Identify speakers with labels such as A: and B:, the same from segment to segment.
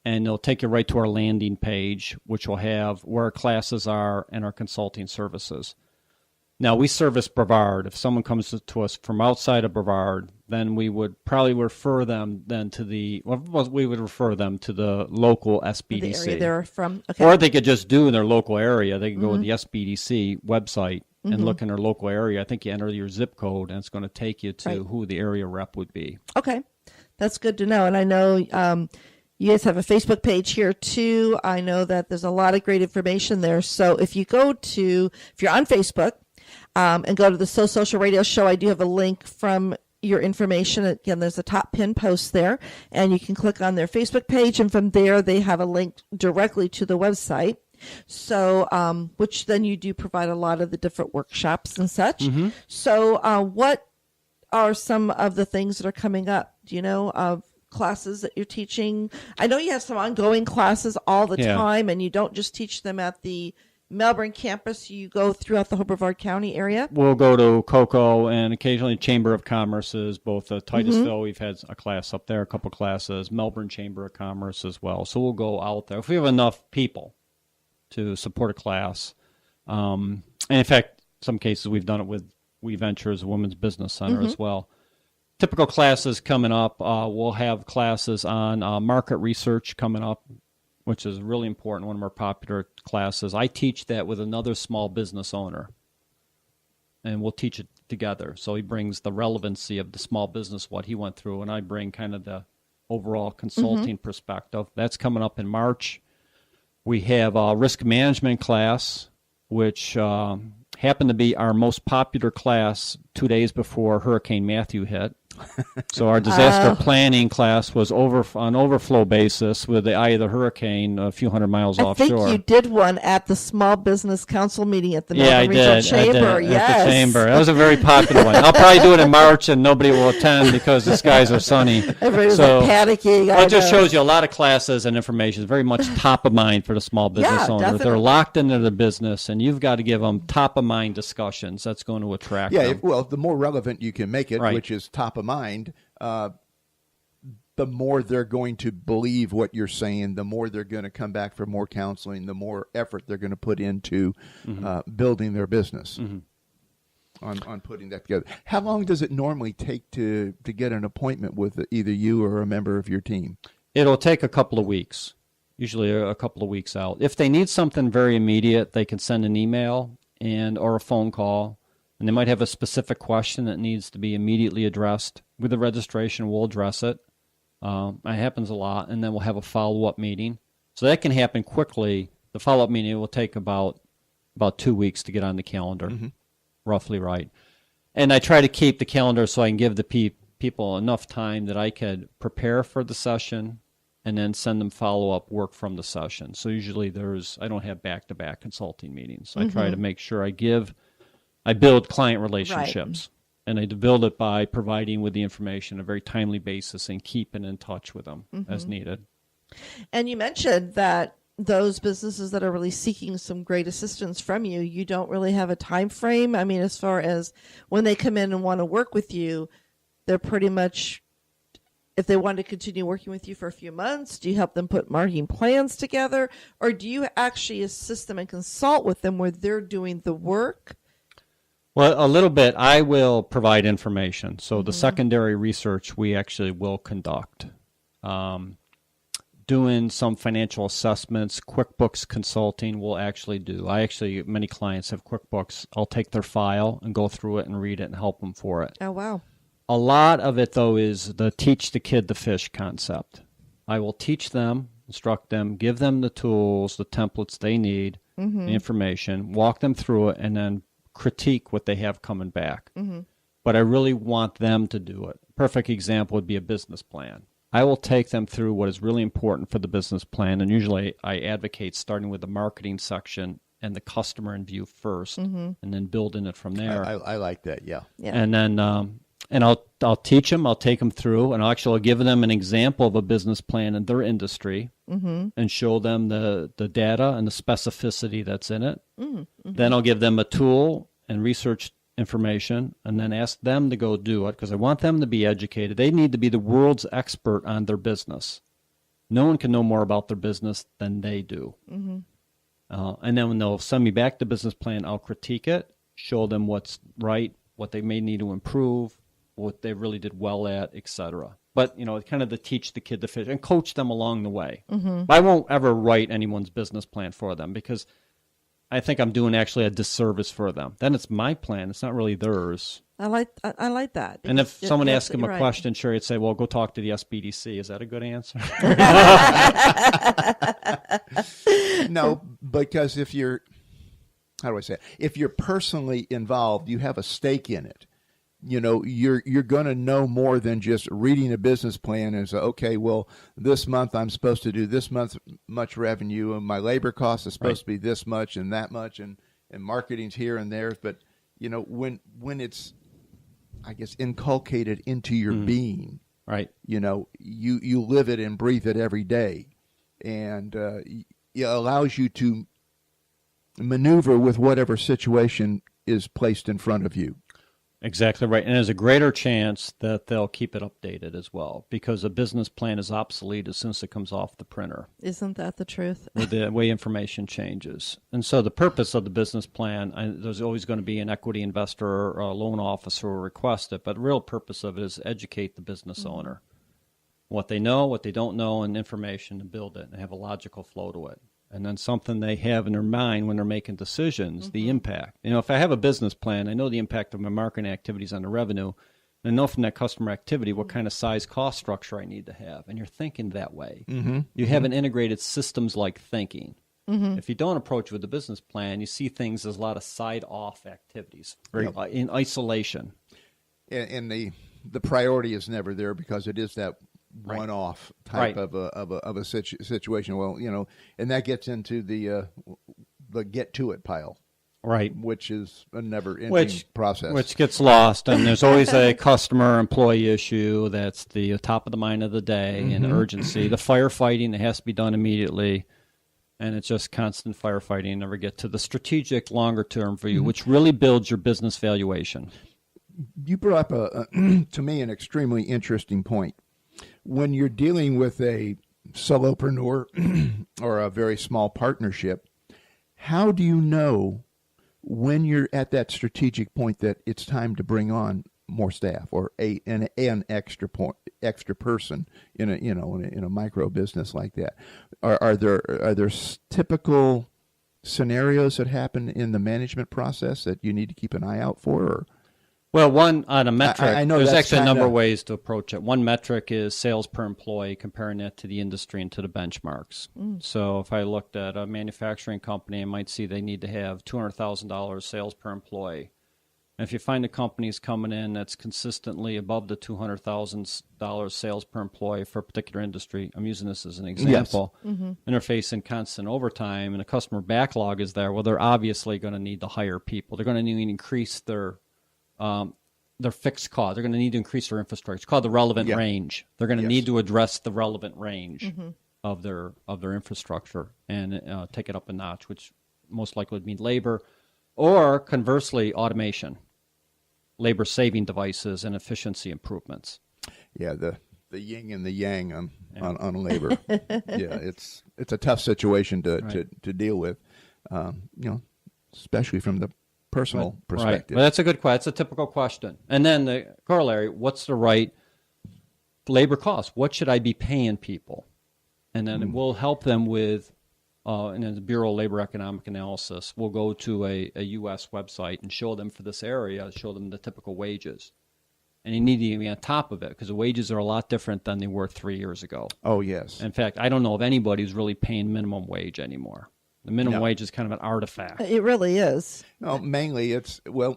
A: and it'll take you right to our landing page, which will have where our classes are and our consulting services. Now, we service Brevard. If someone comes to us from outside of Brevard, then we would probably refer them to the local SBDC.
B: The area they're from. Okay.
A: Or they could just do in their local area. They could go to the SBDC website and look in their local area. I think you enter your zip code, and it's going to take you to who the area rep would be.
B: Okay. That's good to know. And I know you guys have a Facebook page here, too. I know that there's a lot of great information there. So if you're on Facebook, and go to the So Social Radio Show, I do have a link from your information. Again, there's a top pin post there, and you can click on their Facebook page, and from there they have a link directly to the website. So, which then you do provide a lot of the different workshops and such. Mm-hmm. So, what are some of the things that are coming up? Do you know of classes that you're teaching? I know you have some ongoing classes all the time, and you don't just teach them at the Melbourne campus. You go throughout the whole Brevard County area? We'll
A: go to Cocoa and occasionally Chamber of Commerce's, both Titusville, we've had a class up there, a couple classes, Melbourne Chamber of Commerce as well. So we'll go out there. If we have enough people to support a class, and in fact, some cases we've done it with We Ventures, a women's business center as well. Typical classes coming up, we'll have classes on market research coming up, which is really important, one of our popular classes. I teach that with another small business owner, and we'll teach it together. So he brings the relevancy of the small business, what he went through, and I bring kind of the overall consulting perspective. That's coming up in March. We have a risk management class, which happened to be our most popular class 2 days before Hurricane Matthew hit. So our disaster planning class was on overflow basis with the eye of the hurricane a few hundred miles offshore.
B: I think you did one at the Small Business Council meeting at the Northern Regional Chamber.
A: I did. At the Chamber. That was a very popular one. I'll probably do it in March and nobody will attend because the skies are sunny.
B: Everybody's panicking.
A: It just shows you a lot of classes and information is very much top of mind for the small business owner.
B: Definitely.
A: They're locked into the business and you've got to give them top of mind discussions. That's going to attract them.
C: Well, the more relevant you can make it, which is top of mind, the more they're going to believe what you're saying, the more they're going to come back for more counseling, the more effort they're going to put into building their business on putting that together. How long does it normally take to get an appointment with either you or a member of your team?
A: It'll take a couple of weeks, usually a couple of weeks out. If they need something very immediate, they can send an email or a phone call. And they might have a specific question that needs to be immediately addressed. With the registration, we'll address it. It happens a lot. And then we'll have a follow-up meeting. So that can happen quickly. The follow-up meeting will take about 2 weeks to get on the calendar, roughly right. And I try to keep the calendar so I can give the people enough time that I could prepare for the session and then send them follow-up work from the session. So usually I don't have back-to-back consulting meetings. I try to make sure I build client relationships, and I build it by providing with the information on a very timely basis and keeping in touch with them as needed.
B: And you mentioned that those businesses that are really seeking some great assistance from you, you don't really have a time frame. I mean, as far as when they come in and want to work with you, they're pretty much, if they want to continue working with you for a few months, do you help them put marketing plans together, or do you actually assist them and consult with them where they're doing the work?
A: Well, a little bit. I will provide information. So the secondary research we actually will conduct. Doing some financial assessments, QuickBooks consulting we'll actually do. Many clients have QuickBooks. I'll take their file and go through it and read it and help them for it.
B: Oh, wow.
A: A lot of it, though, is the teach the kid the fish concept. I will teach them, instruct them, give them the tools, the templates they need, the information, walk them through it, and then critique what they have coming back. But I really want them to do it. Perfect example would be a business plan. I will take them through what is really important for the business plan, and usually I advocate starting with the marketing section and the customer in view first, and then building it from there.
C: I like that, yeah.
A: And then I'll teach them, I'll take them through, and I'll give them an example of a business plan in their industry and show them the data and the specificity that's in it. Then I'll give them a tool and research information and then ask them to go do it because I want them to be educated. They need to be the world's expert on their business. No one can know more about their business than they do. Mm-hmm. And then when they'll send me back the business plan, I'll critique it, show them what's right, what they may need to improve, what they really did well at, etc. But, kind of to teach the kid to fish and coach them along the way. Mm-hmm. I won't ever write anyone's business plan for them because I think I'm doing actually a disservice for them. Then it's my plan. It's not really theirs.
B: I like that.
A: And if someone asks them a question, sure, you'd say, well, go talk to the SBDC. Is that a good answer?
C: No, because if you're personally involved, you have a stake in it. You're going to know more than just reading a business plan and say, okay, well, this month I'm supposed to do this much revenue, and my labor cost is supposed to be this much and that much, and marketing's here and there. But when it's, I guess, inculcated into your being, right? You live it and breathe it every day, and it allows you to maneuver with whatever situation is placed in front of you.
A: Exactly right. And there's a greater chance that they'll keep it updated as well, because a business plan is obsolete as soon as it comes off the printer.
B: Isn't that the truth?
A: With the way information changes. And so the purpose of the business plan, there's always going to be an equity investor or a loan officer who will request it, but the real purpose of it is educate the business owner. What they know, what they don't know, and information to build it and have a logical flow to it. And then something they have in their mind when they're making decisions, the impact. If I have a business plan, I know the impact of my marketing activities on the revenue. And I know from that customer activity what kind of size cost structure I need to have. And you're thinking that way. Mm-hmm. You have an integrated systems-like thinking. Mm-hmm. If you don't approach with the business plan, you see things as a lot of side-off activities in isolation.
C: And the priority is never there because it is that one-off type of a situation. Well, and that gets into the get to it pile,
A: right?
C: Which is a never-ending process,
A: which gets lost. And there's always a customer-employee issue that's the top of the mind of the day, and urgency. The firefighting that has to be done immediately, and it's just constant firefighting. You never get to the strategic, longer-term view, which really builds your business valuation.
C: You brought up to me an extremely interesting point. When you're dealing with a solopreneur or a very small partnership, how do you know when you're at that strategic point that it's time to bring on more staff or an extra person in a micro business like that? Are there typical scenarios that happen in the management process that you need to keep an eye out for? Or?
A: Well, one on a metric,
C: I know
A: there's actually a number of ways to approach it. One metric is sales per employee, comparing that to the industry and to the benchmarks. So if I looked at a manufacturing company, I might see they need to have $200,000 sales per employee. And if you find a company's coming in that's consistently above the $200,000 sales per employee for a particular industry, I'm using this as an example, and they're facing constant overtime and the customer backlog is there, well, they're obviously going to need to hire people. They're going to need to increase their fixed cost. They're going to need to increase their infrastructure. It's called the relevant range. They're going to need to address the relevant range of their infrastructure and take it up a notch, which most likely would mean labor, or conversely, automation, labor-saving devices, and efficiency improvements.
C: Yeah, the yin and the yang on labor. It's a tough situation to deal with, especially from the personal perspective.
A: Well, that's a good question. That's a typical question. And then the corollary, what's the right labor cost? What should I be paying people? And then we'll help them with, and in the Bureau of Labor Economic Analysis, we'll go to a U.S. website and show them for this area, show them the typical wages. And you need to be on top of it because the wages are a lot different than they were 3 years ago.
C: Oh, yes.
A: In fact, I don't know of anybody who's really paying minimum wage anymore. The minimum wage is kind of an artifact.
B: It really is.
C: No, mainly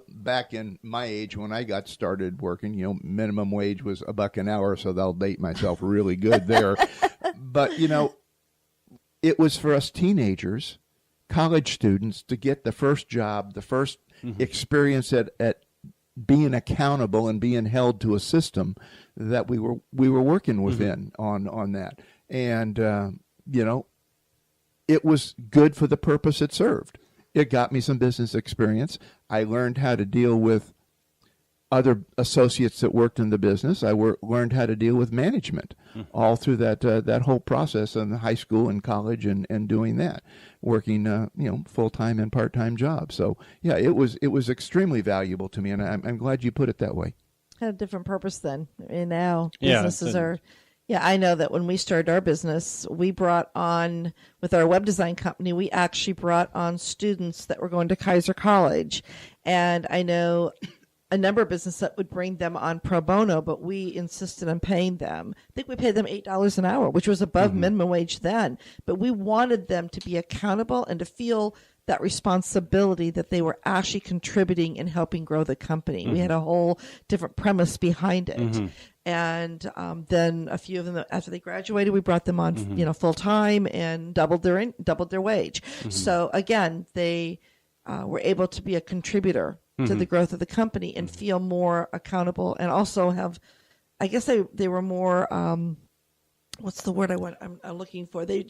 C: back in my age when I got started working, minimum wage was $1 an hour, so I'll date myself really good there. But, it was for us teenagers, college students, to get the first job, the first experience at being accountable and being held to a system that we were working within on that. And, it was good for the purpose it served. It got me some business experience. I learned how to deal with other associates that worked in the business. I learned how to deal with management all through that whole process in high school and college and doing that, working full-time and part-time jobs. So yeah, it was extremely valuable to me, and I'm glad you put it that way.
B: Had a different purpose then. And now
A: Yeah,
B: businesses are. Yeah, I know that when we started our business, we brought on, with our web design company, we actually brought on students that were going to Kaiser College. And I know a number of businesses that would bring them on pro bono, but we insisted on paying them. I think we paid them $8 an hour, which was above minimum wage then. But we wanted them to be accountable and to feel that responsibility that they were actually contributing and helping grow the company. We had a whole different premise behind it. And then a few of them, after they graduated, we brought them on, full time and doubled their wage. So again, they were able to be a contributor to the growth of the company and feel more accountable, and also have, I guess they were more. What's the word I'm looking for? They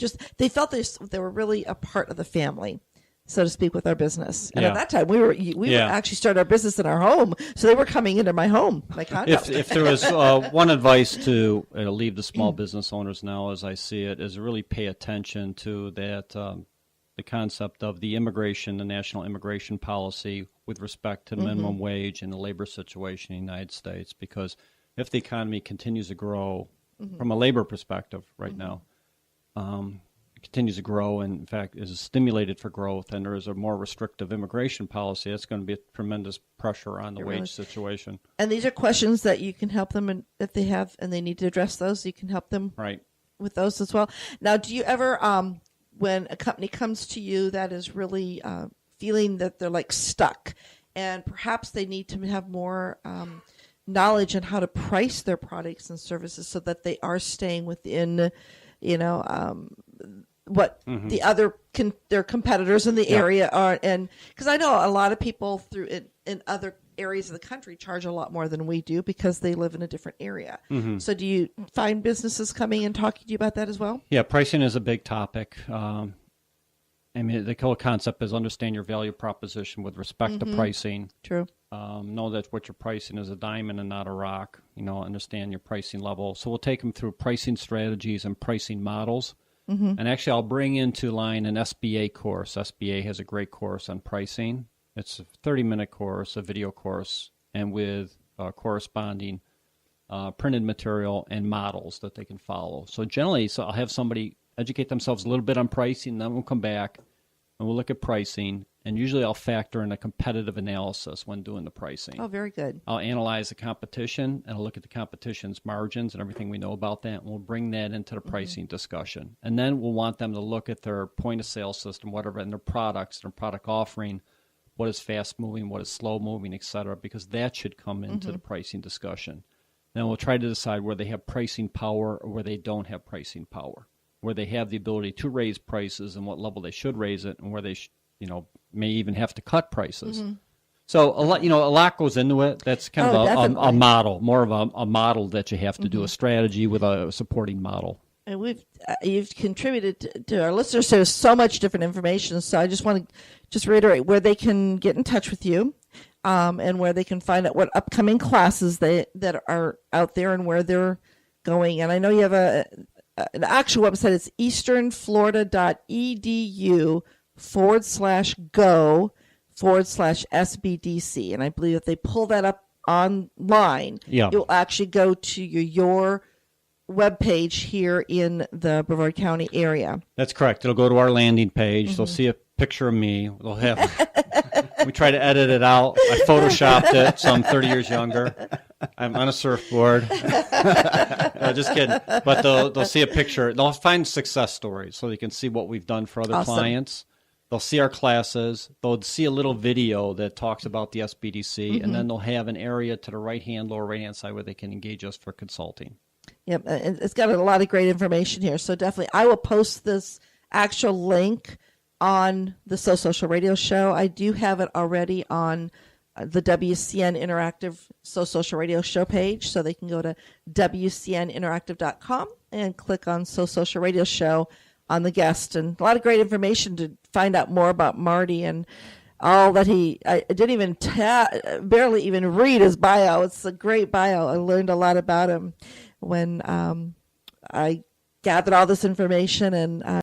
B: felt they were really a part of the family, so to speak, with our business. And at that time, we were actually started our business in our home, so they were coming into my home, my condo.
A: If there was one advice to leave the small business owners now, as I see it, is really pay attention to that the concept of the national immigration policy with respect to minimum wage and the labor situation in the United States. Because if the economy continues to grow from a labor perspective right now, continues to grow and, in fact, is stimulated for growth, and there is a more restrictive immigration policy, that's going to be a tremendous pressure on the wage situation.
B: And these are questions that you can help them, if they have, and they need to address those, you can help them with those as well. Now, do you ever, when a company comes to you that is really feeling that they're like stuck, and perhaps they need to have more knowledge on how to price their products and services so that they are staying within, what the other their competitors in the area are, and because I know a lot of people in other areas of the country charge a lot more than we do because they live in a different area. So do you find businesses coming and talking to you about that as well? Yeah,
A: pricing is a big topic. I mean, the whole concept is understand your value proposition with respect to pricing.
B: True.
A: Know that what you're pricing is a diamond and not a rock. Understand your pricing level. So we'll take them through pricing strategies and pricing models. And actually, I'll bring into line an SBA course. SBA has a great course on pricing. It's a 30-minute course, a video course, and with corresponding printed material and models that they can follow. So generally, I'll have somebody educate themselves a little bit on pricing, then we'll come back and we'll look at pricing. And usually I'll factor in a competitive analysis when doing the pricing.
B: Oh, very good.
A: I'll analyze the competition, and I'll look at the competition's margins and everything we know about that, and we'll bring that into the pricing discussion. And then we'll want them to look at their point-of-sale system, whatever, and their products, their product offering, what is fast-moving, what is slow-moving, et cetera, because that should come into the pricing discussion. Then we'll try to decide where they have pricing power or where they don't have pricing power, where they have the ability to raise prices and what level they should raise it, and where they may even have to cut prices. So a lot goes into it. That's kind of a model, more of a model that you have to do, a strategy with a supporting model.
B: And you've contributed to our listeners. There's so much different information. So I just want to reiterate where they can get in touch with you, and where they can find out what upcoming classes that are out there and where they're going. And I know you have an actual website. It's easternflorida.edu/go/SBDC. And I believe if they pull that up online, you'll actually go to your webpage here in the Brevard County area.
A: That's correct. It'll go to our landing page. They'll see a picture of me. They'll have. We try to edit it out. I photoshopped it, so I'm 30 years younger. I'm on a surfboard. No, just kidding. But they'll see a picture. They'll find success stories, so they can see what we've done for other clients. They'll see our classes. They'll see a little video that talks about the SBDC, and then they'll have an area to the lower right-hand side where they can engage us for consulting.
B: Yep, it's got a lot of great information here. So definitely, I will post this actual link on the So Social Radio Show. I do have it already on the WCN Interactive So Social Radio Show page, so they can go to WCNinteractive.com and click on So Social Radio Show on the guest. And a lot of great information to find out more about Marty. And all that I didn't even barely even read his bio. It's a great bio. I learned a lot about him when I gathered all this information, and